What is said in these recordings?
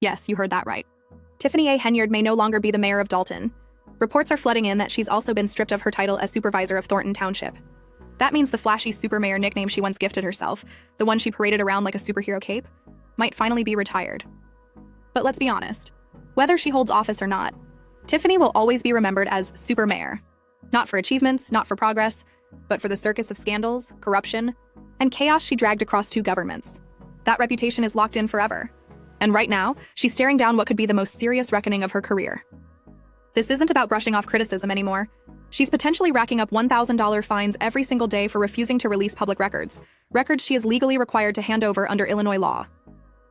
Yes, you heard that right. Tiffany A. Henyard may no longer be the mayor of Dalton. Reports are flooding in that she's also been stripped of her title as supervisor of Thornton Township. That means the flashy super mayor nickname she once gifted herself, the one she paraded around like a superhero cape, might finally be retired. But let's be honest. Whether she holds office or not, Tiffany will always be remembered as super mayor. Not for achievements, not for progress, but for the circus of scandals, corruption, and chaos she dragged across two governments. That reputation is locked in forever. And right now, she's staring down what could be the most serious reckoning of her career. This isn't about brushing off criticism anymore. She's potentially racking up $1,000 fines every single day for refusing to release public records she is legally required to hand over under Illinois law.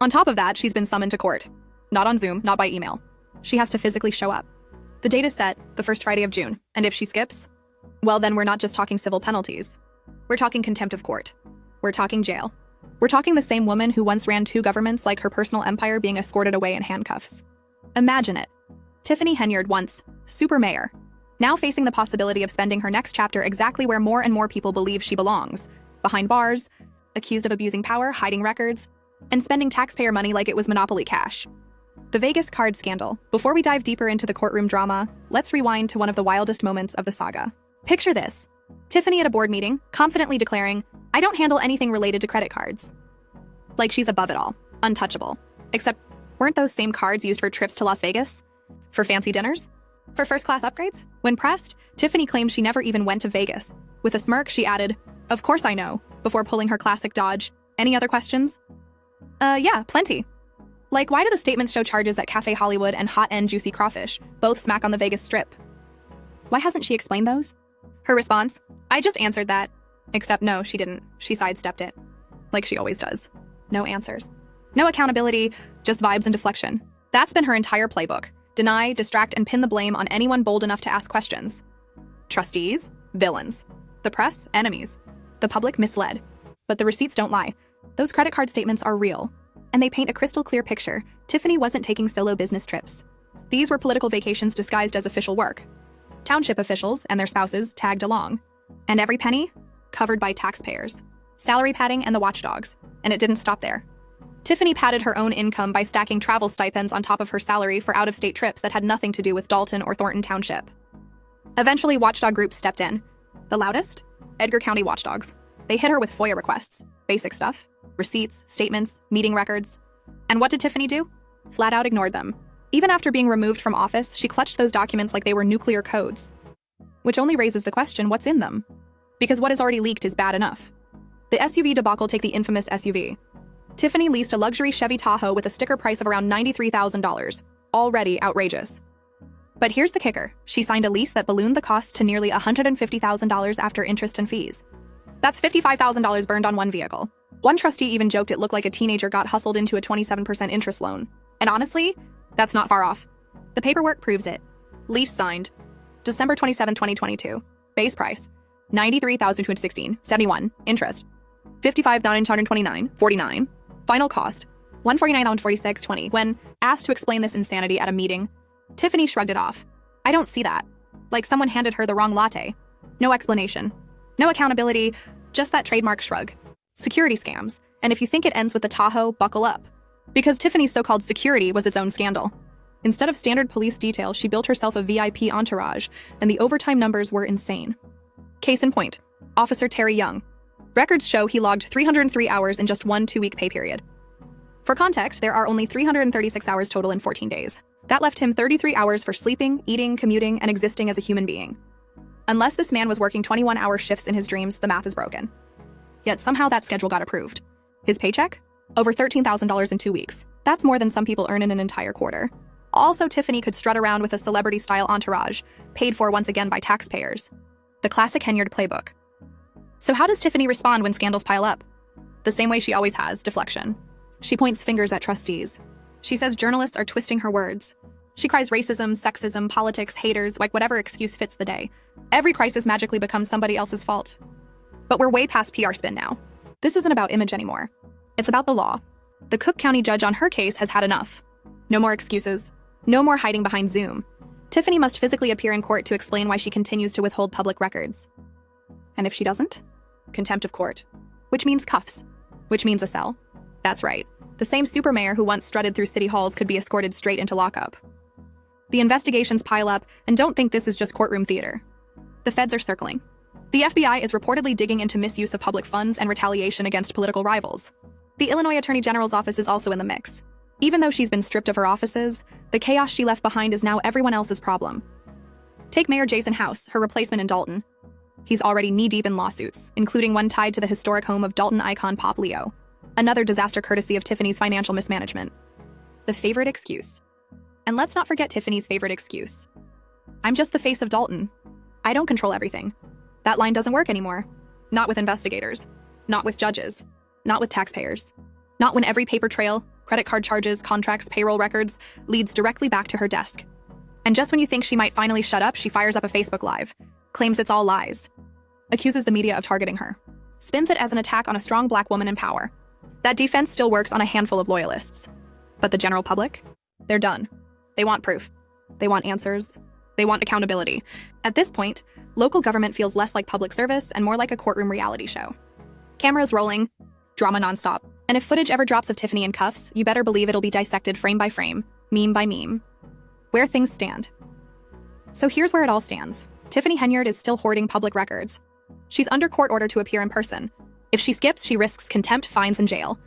On top of that, she's been summoned to court. Not on Zoom, not by email. She has to physically show up. The date is set, the first Friday of June, and if she skips, well then we're not just talking civil penalties. We're talking contempt of court. We're talking jail. We're talking the same woman who once ran two governments like her personal empire being escorted away in handcuffs. Imagine it. Tiffany Henyard, once super mayor, now facing the possibility of spending her next chapter exactly where more and more people believe she belongs, behind bars, accused of abusing power, hiding records, and spending taxpayer money like it was Monopoly cash. The Vegas card scandal. Before we dive deeper into the courtroom drama, let's rewind to one of the wildest moments of the saga. Picture this. Tiffany at a board meeting, confidently declaring, "I don't handle anything related to credit cards." Like she's above it all, untouchable. Except, weren't those same cards used for trips to Las Vegas? For fancy dinners? For first-class upgrades? When pressed, Tiffany claimed she never even went to Vegas. With a smirk, she added, "Of course I know," before pulling her classic dodge. Any other questions? Yeah, plenty. Like, why do the statements show charges at Cafe Hollywood and Hot End Juicy Crawfish, both smack on the Vegas Strip? Why hasn't she explained those? Her response, "I just answered that." Except no, she didn't. She sidestepped it. Like she always does. No answers. No accountability, just vibes and deflection. That's been her entire playbook. Deny, distract, and pin the blame on anyone bold enough to ask questions. Trustees, villains. The press, enemies. The public, misled. But the receipts don't lie. Those credit card statements are real. And they paint a crystal clear picture. Tiffany wasn't taking solo business trips. These were political vacations disguised as official work. Township officials and their spouses tagged along. And every penny, covered by taxpayers. Salary padding and the watchdogs. And it didn't stop there. Tiffany padded her own income by stacking travel stipends on top of her salary for out-of-state trips that had nothing to do with Dalton or Thornton Township. Eventually, watchdog groups stepped in. The loudest? Edgar County watchdogs. They hit her with FOIA requests. Basic stuff. Receipts, statements, meeting records. And what did Tiffany do? Flat out ignored them. Even after being removed from office, she clutched those documents like they were nuclear codes. Which only raises the question, what's in them? Because what is already leaked is bad enough. The SUV debacle, take the infamous SUV. Tiffany leased a luxury Chevy Tahoe with a sticker price of around $93,000. Already outrageous. But here's the kicker. She signed a lease that ballooned the cost to nearly $150,000 after interest and fees. That's $55,000 burned on one vehicle. One trustee even joked it looked like a teenager got hustled into a 27% interest loan. And honestly, that's not far off. The paperwork proves it. Lease signed. December 27, 2022. Base price, $93,216, 71. Interest, $55,929, 49. Final cost, $149,046, 20. When asked to explain this insanity at a meeting, Tiffany shrugged it off. "I don't see that. Like someone handed her the wrong latte." No explanation. No accountability, just that trademark shrug. Security scams. And if you think it ends with the Tahoe, buckle up. Because Tiffany's so-called security was its own scandal. Instead of standard police detail, she built herself a VIP entourage, and the overtime numbers were insane. Case in point, Officer Terry Young. Records show he logged 303 hours in just one 2-week pay period. For context, there are only 336 hours total in 14 days. That left him 33 hours for sleeping, eating, commuting, and existing as a human being. Unless this man was working 21-hour shifts in his dreams, the math is broken. Yet somehow that schedule got approved. His paycheck? Over $13,000 in 2 weeks. That's more than some people earn in an entire quarter. Also, Tiffany could strut around with a celebrity-style entourage, paid for once again by taxpayers. The classic Henyard playbook. So how does Tiffany respond when scandals pile up? The same way she always has, deflection. She points fingers at trustees. She says journalists are twisting her words. She cries racism, sexism, politics, haters, like whatever excuse fits the day. Every crisis magically becomes somebody else's fault. But we're way past PR spin now. This isn't about image anymore. It's about the law. The Cook County judge on her case has had enough. No more excuses. No more hiding behind Zoom. Tiffany must physically appear in court to explain why she continues to withhold public records. And if she doesn't? Contempt of court. Which means cuffs. Which means a cell. That's right. The same supermayor who once strutted through city halls could be escorted straight into lockup. The investigations pile up, and don't think this is just courtroom theater. The feds are circling. The FBI is reportedly digging into misuse of public funds and retaliation against political rivals. The Illinois Attorney General's office is also in the mix. Even though she's been stripped of her offices, the chaos she left behind is now everyone else's problem. Take Mayor Jason House, her replacement in Dalton. He's already knee-deep in lawsuits, including one tied to the historic home of Dalton icon Pop Leo, another disaster courtesy of Tiffany's financial mismanagement. The favorite excuse. And let's not forget Tiffany's favorite excuse. I'm just the face of Dalton. I don't control everything. That line doesn't work anymore. Not with investigators. Not with judges. Not with taxpayers. Not when every paper trail, credit card charges, contracts, payroll records leads directly back to her desk. And just when you think she might finally shut up, she fires up a Facebook Live, claims it's all lies, accuses the media of targeting her, spins it as an attack on a strong Black woman in power. That defense still works on a handful of loyalists. But the general public? They're done. They want proof. They want answers. They want accountability. At this point, local government feels less like public service and more like a courtroom reality show. Cameras rolling, drama nonstop. And if footage ever drops of Tiffany in cuffs, you better believe it'll be dissected frame by frame, meme by meme. Where things stand. So here's where it all stands. Tiffany Henyard is still hoarding public records. She's under court order to appear in person. If she skips, she risks contempt, fines, and jail.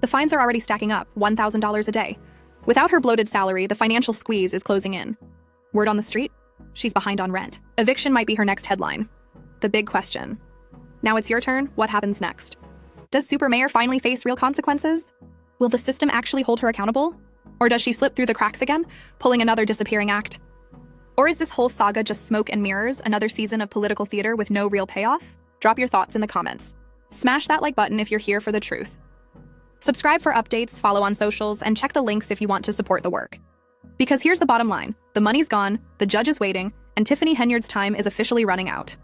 The fines are already stacking up, $1,000 a day. Without her bloated salary, the financial squeeze is closing in. Word on the street? She's behind on rent. Eviction might be her next headline. The big question. Now it's your turn. What happens next? Does Supermayor finally face real consequences? Will the system actually hold her accountable? Or does she slip through the cracks again, pulling another disappearing act? Or is this whole saga just smoke and mirrors, another season of political theater with no real payoff? Drop your thoughts in the comments. Smash that like button if you're here for the truth. Subscribe for updates, follow on socials, and check the links if you want to support the work. Because here's the bottom line. The money's gone, the judge is waiting, and Tiffany Henyard's time is officially running out.